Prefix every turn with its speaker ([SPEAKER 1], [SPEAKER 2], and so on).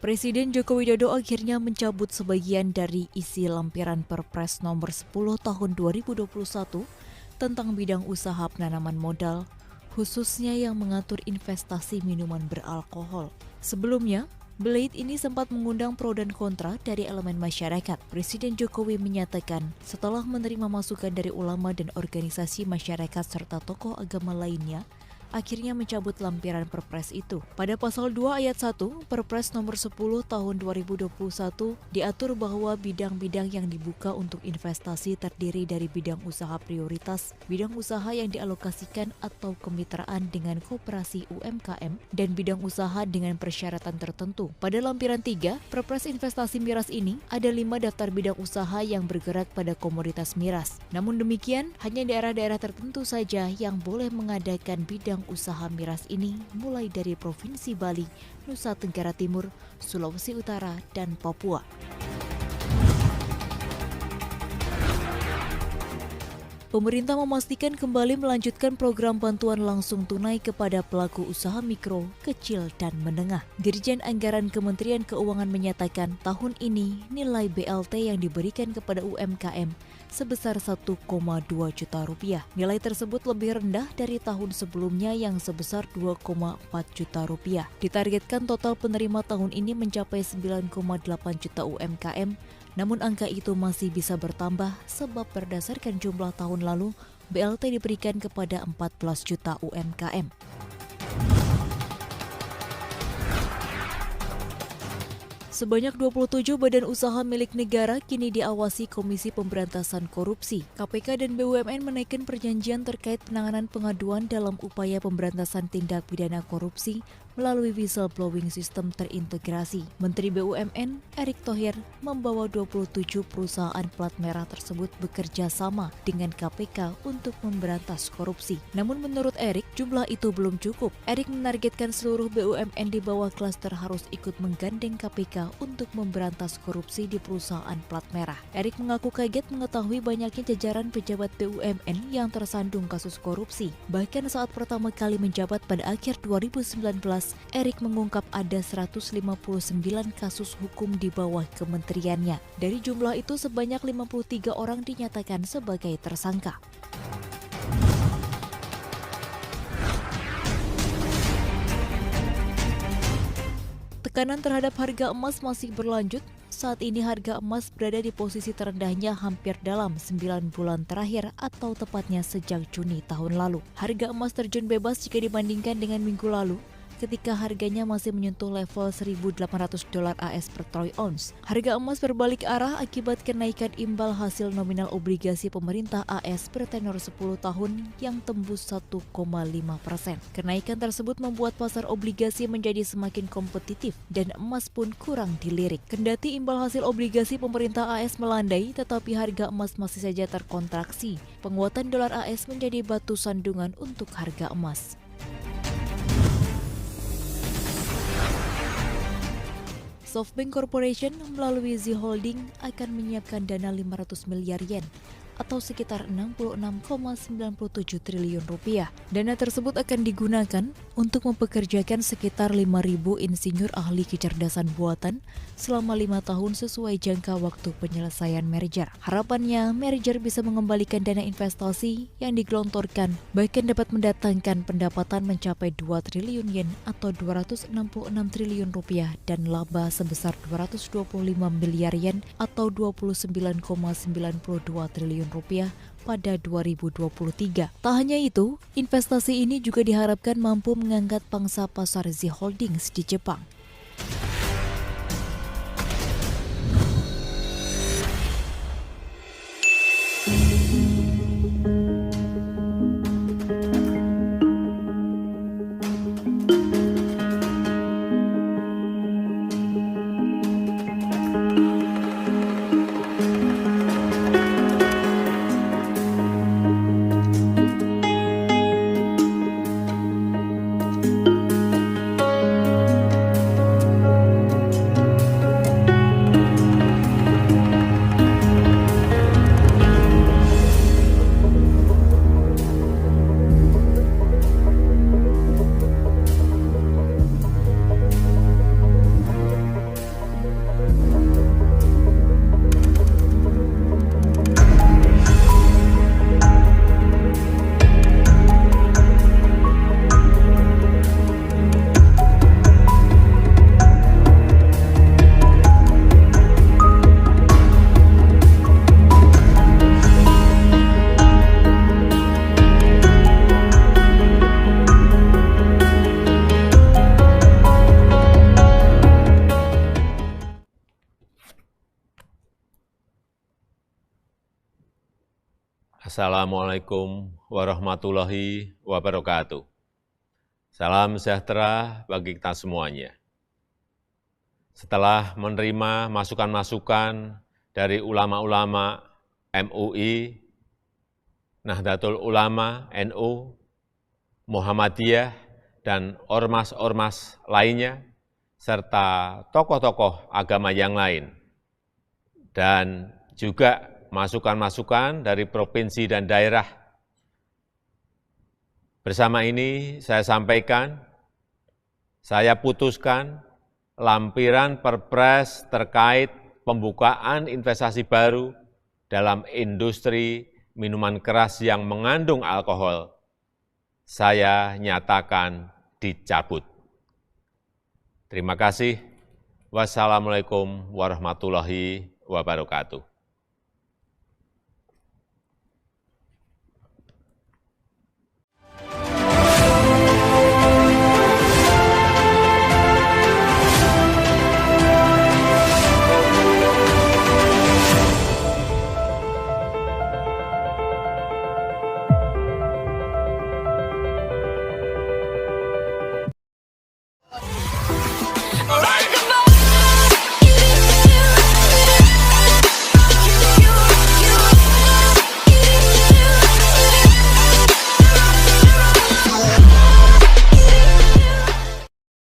[SPEAKER 1] Presiden Joko Widodo akhirnya mencabut sebagian dari isi lampiran Perpres nomor 10 tahun 2021 tentang bidang usaha penanaman modal, khususnya yang mengatur investasi minuman beralkohol. Sebelumnya, Blade ini sempat mengundang pro dan kontra dari elemen masyarakat. Presiden Jokowi menyatakan setelah menerima masukan dari ulama dan organisasi masyarakat serta tokoh agama lainnya, akhirnya mencabut lampiran Perpres itu. Pada pasal 2 ayat 1, Perpres nomor 10 tahun 2021 diatur bahwa bidang-bidang yang dibuka untuk investasi terdiri dari bidang usaha prioritas, bidang usaha yang dialokasikan atau kemitraan dengan koperasi UMKM, dan bidang usaha dengan persyaratan tertentu. Pada lampiran 3, Perpres investasi miras ini ada 5 daftar bidang usaha yang bergerak pada komoditas miras. Namun demikian, hanya daerah-daerah tertentu saja yang boleh mengadakan bidang usaha miras ini, mulai dari Provinsi Bali, Nusa Tenggara Timur, Sulawesi Utara, dan Papua. Pemerintah memastikan kembali melanjutkan program bantuan langsung tunai kepada pelaku usaha mikro, kecil, dan menengah. Dirjen Anggaran Kementerian Keuangan menyatakan tahun ini nilai BLT yang diberikan kepada UMKM sebesar 1,2 juta rupiah. Nilai tersebut lebih rendah dari tahun sebelumnya yang sebesar 2,4 juta rupiah. Ditargetkan total penerima tahun ini mencapai 9,8 juta UMKM, namun angka itu masih bisa bertambah sebab berdasarkan jumlah tahun lalu, BLT diberikan kepada 14 juta UMKM. Sebanyak 27 badan usaha milik negara kini diawasi Komisi Pemberantasan Korupsi. KPK dan BUMN menaikkan perjanjian terkait penanganan pengaduan dalam upaya pemberantasan tindak pidana korupsi melalui whistleblowing sistem terintegrasi. Menteri BUMN, Erick Thohir, membawa 27 perusahaan plat merah tersebut bekerja sama dengan KPK untuk memberantas korupsi. Namun menurut Erick, jumlah itu belum cukup. Erick menargetkan seluruh BUMN di bawah klaster harus ikut menggandeng KPK untuk memberantas korupsi di perusahaan plat merah. Erick mengaku kaget mengetahui banyaknya jajaran pejabat BUMN yang tersandung kasus korupsi. Bahkan saat pertama kali menjabat pada akhir 2019, Erick mengungkap ada 159 kasus hukum di bawah kementeriannya. Dari jumlah itu sebanyak 53 orang dinyatakan sebagai tersangka. Tekanan terhadap harga emas masih berlanjut. Saat ini harga emas berada di posisi terendahnya hampir dalam 9 bulan terakhir atau tepatnya sejak Juni tahun lalu. Harga emas terjun bebas jika dibandingkan dengan minggu lalu, ketika harganya masih menyentuh level $1.800 AS per troy ounce. Harga emas berbalik arah akibat kenaikan imbal hasil nominal obligasi pemerintah AS bertenor 10 tahun yang tembus 1,5%. Kenaikan tersebut membuat pasar obligasi menjadi semakin kompetitif dan emas pun kurang dilirik. Kendati imbal hasil obligasi pemerintah AS melandai, tetapi harga emas masih saja terkontraksi. Penguatan dolar AS menjadi batu sandungan untuk harga emas. SoftBank Corporation melalui Z Holding akan menyiapkan dana 500 miliar yen atau sekitar 66,97 triliun rupiah. Dana tersebut akan digunakan untuk mempekerjakan sekitar 5.000 insinyur ahli kecerdasan buatan selama 5 tahun sesuai jangka waktu penyelesaian merger. Harapannya, merger bisa mengembalikan dana investasi yang digelontorkan, bahkan dapat mendatangkan pendapatan mencapai 2 triliun yen atau 266 triliun rupiah dan laba sebesar 225 miliar yen atau 29,92 triliun rupiah pada 2023. Tak hanya itu, investasi ini juga diharapkan mampu mengangkat pangsa pasar Z Holdings di Jepang.
[SPEAKER 2] Assalamualaikum warahmatullahi wabarakatuh. Salam sejahtera bagi kita semuanya. Setelah menerima masukan-masukan dari ulama-ulama MUI, Nahdlatul Ulama, NU, Muhammadiyah, dan ormas-ormas lainnya, serta tokoh-tokoh agama yang lain, dan juga masukan-masukan dari provinsi dan daerah. Bersama ini saya sampaikan, saya putuskan lampiran Perpres terkait pembukaan investasi baru dalam industri minuman keras yang mengandung alkohol, saya nyatakan dicabut. Terima kasih. Wassalamualaikum warahmatullahi wabarakatuh.